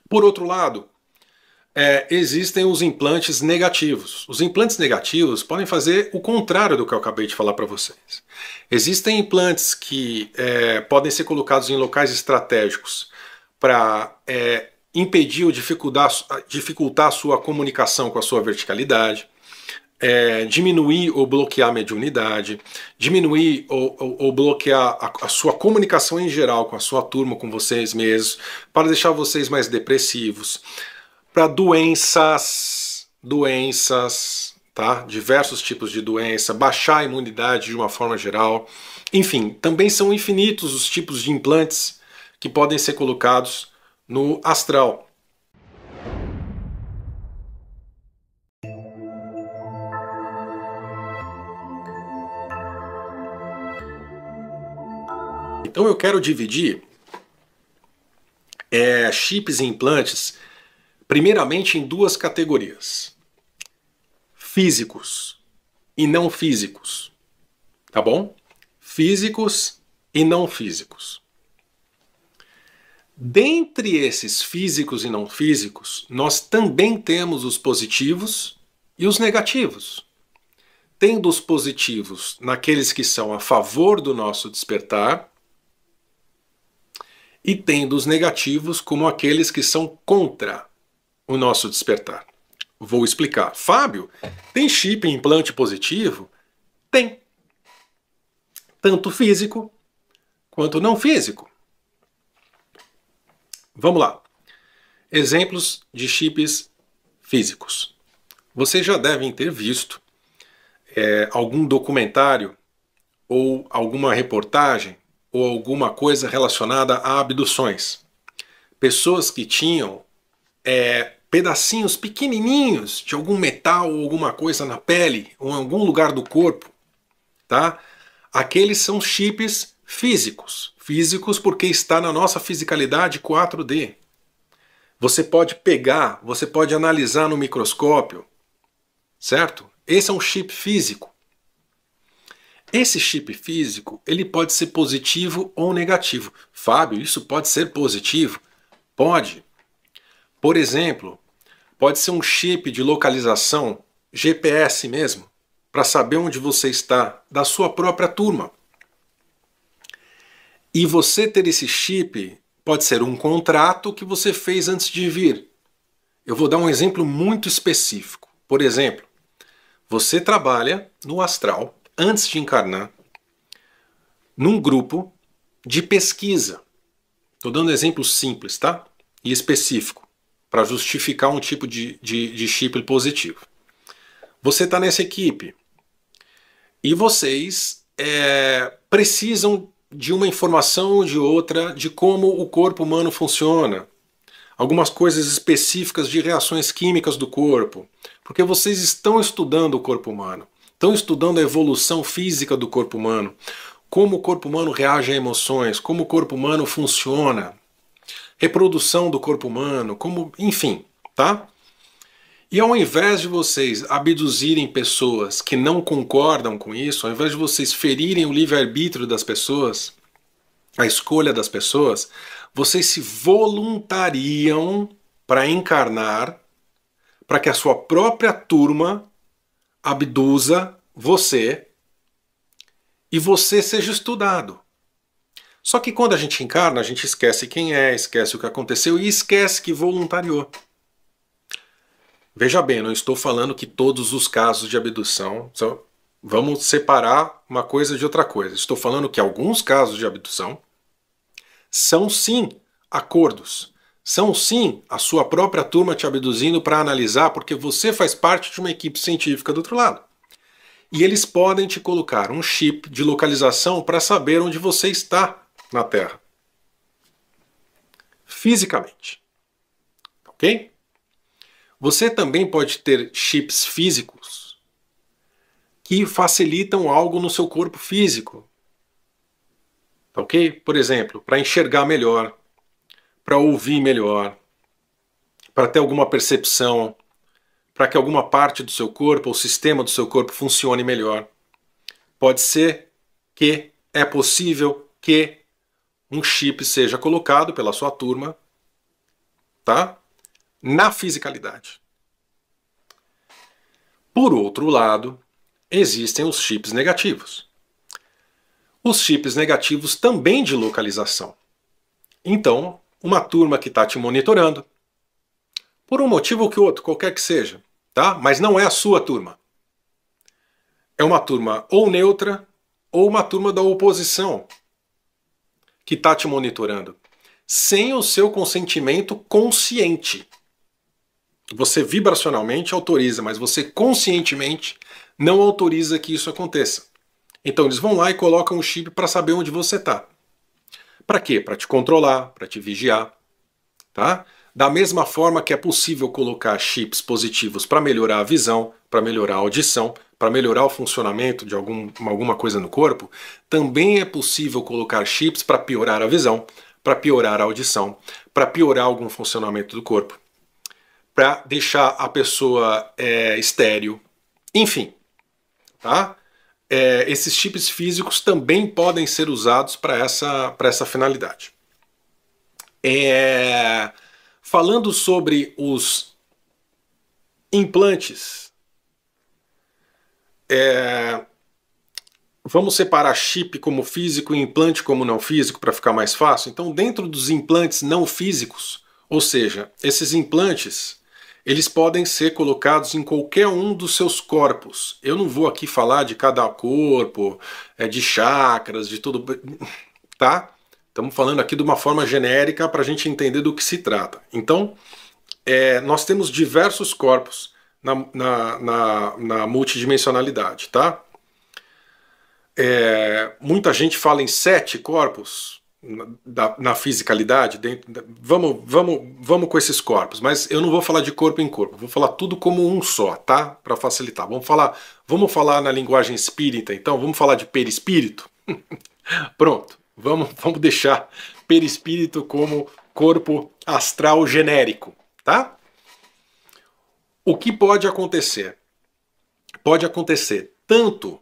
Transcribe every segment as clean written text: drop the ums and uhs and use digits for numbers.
Por outro lado, existem os implantes negativos. Os implantes negativos podem fazer o contrário do que eu acabei de falar para vocês. Existem implantes que podem ser colocados em locais estratégicos para impedir ou dificultar a sua comunicação com a sua verticalidade, diminuir ou bloquear a mediunidade, diminuir ou bloquear a sua comunicação em geral com a sua turma, com vocês mesmos, para deixar vocês mais depressivos, para doenças, tá? Diversos tipos de doença, baixar a imunidade de uma forma geral. Enfim, também são infinitos os tipos de implantes que podem ser colocados no astral. Então eu quero dividir chips e implantes primeiramente em duas categorias: físicos e não físicos, tá bom? Físicos e não físicos. Dentre esses físicos e não físicos, nós também temos os positivos e os negativos. Tendo os positivos naqueles que são a favor do nosso despertar, e tendo os negativos como aqueles que são contra o nosso despertar. Vou explicar. Fábio, tem chip e implante positivo? Tem. Tanto físico quanto não físico. Vamos lá. Exemplos de chips físicos. Vocês já devem ter visto algum documentário ou alguma reportagem ou alguma coisa relacionada a abduções. Pessoas que tinham pedacinhos pequenininhos de algum metal ou alguma coisa na pele ou em algum lugar do corpo, tá? Aqueles são chips físicos. Físicos porque está na nossa fisicalidade 4D. Você pode pegar, você pode analisar no microscópio, certo? Esse é um chip físico. Esse chip físico, ele pode ser positivo ou negativo. Fábio, isso pode ser positivo? Pode. Por exemplo, pode ser um chip de localização, GPS mesmo, para saber onde você está, da sua própria turma. E você ter esse chip pode ser um contrato que você fez antes de vir. Eu vou dar um exemplo muito específico. Por exemplo, você trabalha no astral, antes de encarnar, num grupo de pesquisa. Estou dando exemplos simples, tá? E específico, para justificar um tipo de chip positivo. Você está nessa equipe e vocês precisam de uma informação ou de outra de como o corpo humano funciona. Algumas coisas específicas de reações químicas do corpo, porque vocês estão estudando o corpo humano. Estão estudando a evolução física do corpo humano, como o corpo humano reage a emoções, como o corpo humano funciona, reprodução do corpo humano, como, enfim, tá? E ao invés de vocês abduzirem pessoas que não concordam com isso, ao invés de vocês ferirem o livre-arbítrio das pessoas, a escolha das pessoas, vocês se voluntariam para encarnar, para que a sua própria turma abduza você e você seja estudado. Só que quando a gente encarna, a gente esquece quem é, esquece o que aconteceu e esquece que voluntariou. Veja bem, não estou falando que todos os casos de abdução são... Vamos separar uma coisa de outra coisa. Estou falando que alguns casos de abdução são sim acordos. São sim a sua própria turma te abduzindo para analisar, porque você faz parte de uma equipe científica do outro lado. E eles podem te colocar um chip de localização para saber onde você está na Terra. Fisicamente. Ok? Você também pode ter chips físicos que facilitam algo no seu corpo físico. Ok? Por exemplo, para enxergar melhor, para ouvir melhor, para ter alguma percepção, para que alguma parte do seu corpo, ou sistema do seu corpo funcione melhor. Pode ser que é possível que um chip seja colocado pela sua turma, tá? na fisicalidade. Por outro lado, existem os chips negativos. Os chips negativos também de localização. Então, uma turma que está te monitorando, por um motivo ou que outro, qualquer que seja, tá? Mas não é a sua turma. É uma turma ou neutra ou uma turma da oposição que está te monitorando, sem o seu consentimento consciente. Você vibracionalmente autoriza, mas você conscientemente não autoriza que isso aconteça. Então eles vão lá e colocam um chip para saber onde você está. Para quê? Para te controlar, para te vigiar, tá? Da mesma forma que é possível colocar chips positivos para melhorar a visão, para melhorar a audição, para melhorar o funcionamento de alguma coisa no corpo, também é possível colocar chips para piorar a visão, para piorar a audição, para piorar algum funcionamento do corpo, para deixar a pessoa estéril, enfim, tá? Esses chips físicos também podem ser usados para essa finalidade. Falando sobre os implantes, vamos separar chip como físico e implante como não físico para ficar mais fácil. Então, dentro dos implantes não físicos, ou seja, esses implantes, eles podem ser colocados em qualquer um dos seus corpos. Eu não vou aqui falar de cada corpo, de chakras, de tudo, tá? Estamos falando aqui de uma forma genérica para a gente entender do que se trata. Então, nós temos diversos corpos na multidimensionalidade, tá? Muita gente fala em 7 corpos na fisicalidade. Vamos com esses corpos, mas eu não vou falar de corpo em corpo, vou falar tudo como um só, tá? Para facilitar. Vamos falar na linguagem espírita, então, vamos falar de perispírito? Pronto. Vamos deixar perispírito como corpo astral genérico, tá? O que pode acontecer? Pode acontecer tanto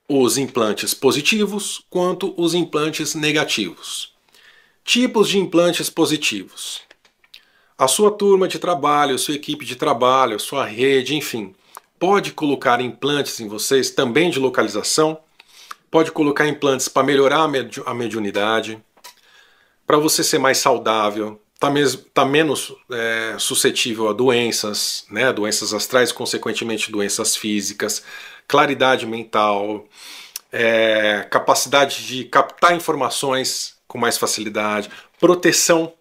os implantes positivos quanto os implantes negativos. Tipos de implantes positivos. A sua turma de trabalho, a sua equipe de trabalho, a sua rede, enfim, pode colocar implantes em vocês também de localização. Pode colocar implantes para melhorar a mediunidade, para você ser mais saudável, tá menos suscetível a doenças, né, doenças astrais, consequentemente doenças físicas, claridade mental, capacidade de captar informações com mais facilidade, proteção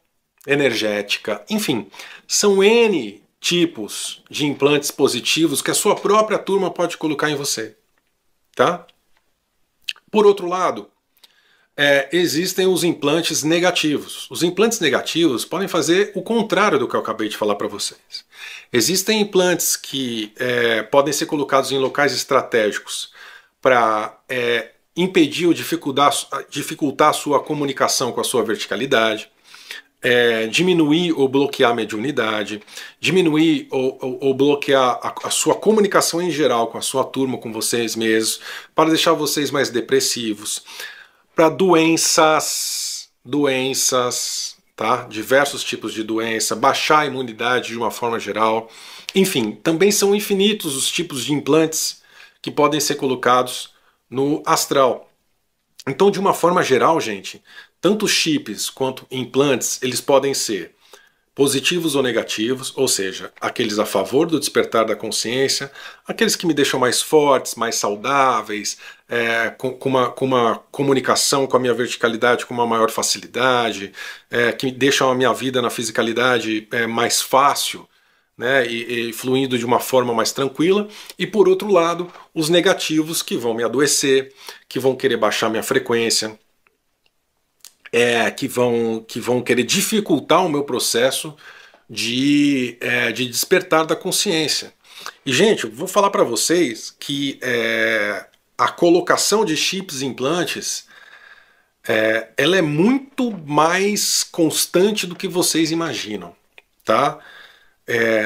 energética, enfim, são N tipos de implantes positivos que a sua própria turma pode colocar em você, tá? Por outro lado, existem os implantes negativos. Os implantes negativos podem fazer o contrário do que eu acabei de falar para vocês. Existem implantes que podem ser colocados em locais estratégicos para impedir ou dificultar a sua comunicação com a sua verticalidade, diminuir ou bloquear a mediunidade, diminuir ou bloquear a sua comunicação em geral com a sua turma, com vocês mesmos, para deixar vocês mais depressivos, para doenças, tá? Diversos tipos de doença, baixar a imunidade de uma forma geral. Enfim, também são infinitos os tipos de implantes que podem ser colocados no astral. Então, de uma forma geral, gente, tanto chips quanto implantes, eles podem ser positivos ou negativos, ou seja, aqueles a favor do despertar da consciência, aqueles que me deixam mais fortes, mais saudáveis, com uma comunicação com a minha verticalidade com uma maior facilidade, que deixam a minha vida na fisicalidade mais fácil, né, e fluindo de uma forma mais tranquila, e por outro lado, os negativos que vão me adoecer, que vão querer baixar minha frequência, que vão querer dificultar o meu processo de despertar da consciência. E, gente, eu vou falar para vocês que a colocação de chips e implantes ela é muito mais constante do que vocês imaginam, tá?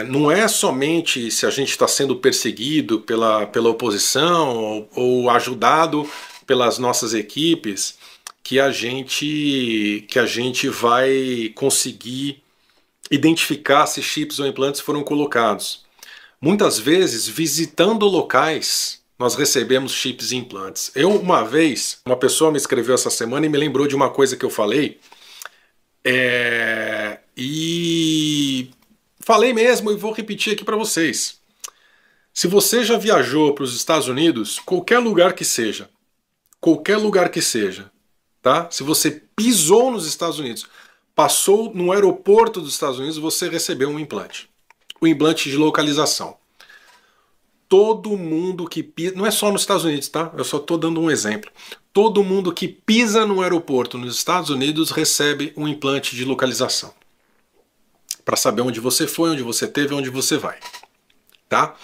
Não é somente se a gente está sendo perseguido pela oposição ou ajudado pelas nossas equipes que a gente vai conseguir identificar se chips ou implantes foram colocados. Muitas vezes, visitando locais, nós recebemos chips e implantes. Uma vez, uma pessoa me escreveu essa semana e me lembrou de uma coisa que eu falei, e falei mesmo e vou repetir aqui para vocês. Se você já viajou para os Estados Unidos, qualquer lugar que seja, tá? Se você pisou nos Estados Unidos, passou no aeroporto dos Estados Unidos, você recebeu um implante. O implante de localização. Todo mundo que pisa, não é só nos Estados Unidos, tá? Eu só estou dando um exemplo. Todo mundo que pisa no aeroporto nos Estados Unidos recebe um implante de localização. Para saber onde você foi, onde você teve, onde você vai. Tá?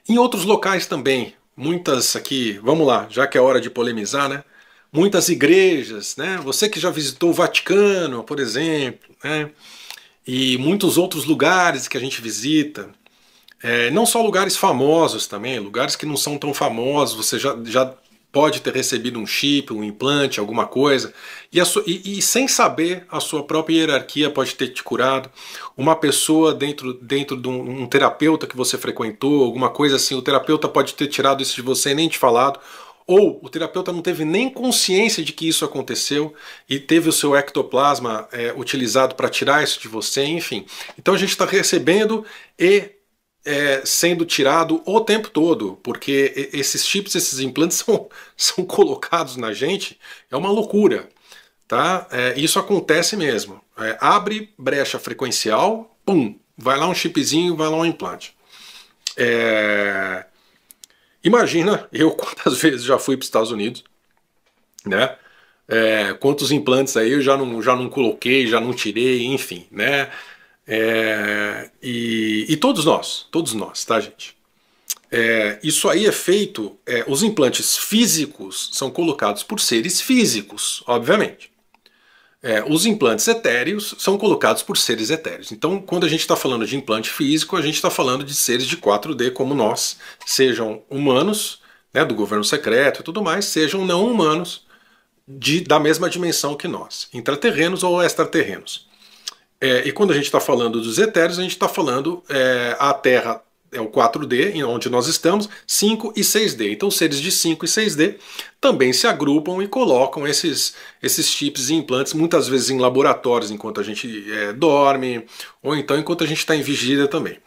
Em outros locais também, muitas aqui, vamos lá, já que é hora de polemizar, né? Muitas igrejas, né? Você que já visitou o Vaticano, por exemplo, né? E muitos outros lugares que a gente visita, não só lugares famosos também, lugares que não são tão famosos, você já pode ter recebido um chip, um implante, alguma coisa, e sem saber, a sua própria hierarquia pode ter te curado. Uma pessoa dentro de um terapeuta que você frequentou, alguma coisa assim, o terapeuta pode ter tirado isso de você e nem te falado, ou o terapeuta não teve nem consciência de que isso aconteceu e teve o seu ectoplasma utilizado para tirar isso de você, enfim. Então a gente está recebendo e sendo tirado o tempo todo, porque esses chips, esses implantes são colocados na gente, é uma loucura, tá? Isso acontece mesmo. Abre brecha frequencial, pum, vai lá um chipzinho, vai lá um implante. Imagina eu quantas vezes já fui para os Estados Unidos, né? Quantos implantes aí eu já não coloquei, já não tirei, enfim, né? E todos nós, tá, gente? Isso aí é feito, os implantes físicos são colocados por seres físicos, obviamente. Os implantes etéreos são colocados por seres etéreos. Então, quando a gente está falando de implante físico, a gente está falando de seres de 4D como nós, sejam humanos, né, do governo secreto e tudo mais, sejam não humanos da mesma dimensão que nós, intraterrenos ou extraterrenos. E quando a gente está falando dos etéreos, a gente está falando a Terra é o 4D, onde nós estamos, 5 e 6D. Então seres de 5 e 6D também se agrupam e colocam esses chips e implantes, muitas vezes em laboratórios enquanto a gente dorme, ou então enquanto a gente está em vigília também.